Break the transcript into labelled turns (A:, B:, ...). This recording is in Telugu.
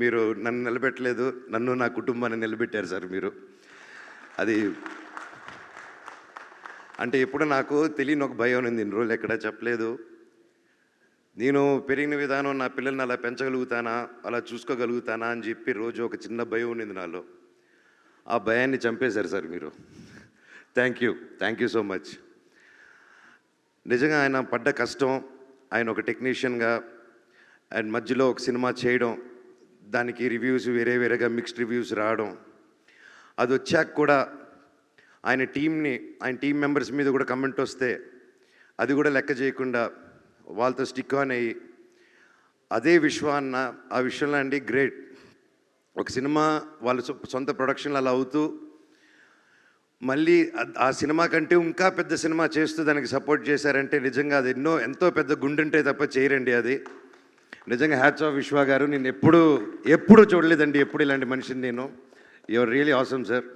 A: మీరు నన్ను నిలబెట్టలేదు, నన్ను నా కుటుంబాన్ని నిలబెట్టారు సార్ మీరు. అది అంటే ఎప్పుడు నాకు తెలియని ఒక భయం ఉంది, ఇన్ని రోజులు ఎక్కడా చెప్పలేదు. నేను పెరిగిన విధానం నా పిల్లల్ని అలా పెంచగలుగుతానా, అలా చూసుకోగలుగుతానా అని చెప్పి రోజు ఒక చిన్న భయం ఉండింది నాలో. ఆ భయాన్ని చంపేశారు సార్ మీరు. Thank you so much. నిజంగా ఆయన పడ్డ కష్టం, ఆయన ఒక టెక్నీషియన్గా అండ్ మధ్యలో ఒక సినిమా చేయడం, దానికి రివ్యూస్ వేరేగా మిక్స్డ్ రివ్యూస్ రావడం, అది వచ్చాక కూడా ఆయన టీం మెంబర్స్ మీద కూడా కమెంట్ వస్తే అది కూడా లెక్క చేయకుండా వాళ్ళతో స్టిక్ ఆన్ అయ్యి అదే విశ్వాన్న ఆ విషయంలో అండి గ్రేట్. ఒక సినిమా వాళ్ళ సొంత ప్రొడక్షన్లు అలా అవుతూ మళ్ళీ ఆ సినిమా కంటే ఇంకా పెద్ద సినిమా చేస్తూ దానికి సపోర్ట్ చేశారంటే నిజంగా అది ఎంతో పెద్ద గుండెంటే తప్ప చేయరండి అది. నిజంగా హ్యాట్స్ ఆఫ్ విశ్వ గారు. నేను ఎప్పుడు చూడలేదండి ఎప్పుడు ఇలాంటి మనిషిని నేను. You are really awesome sir.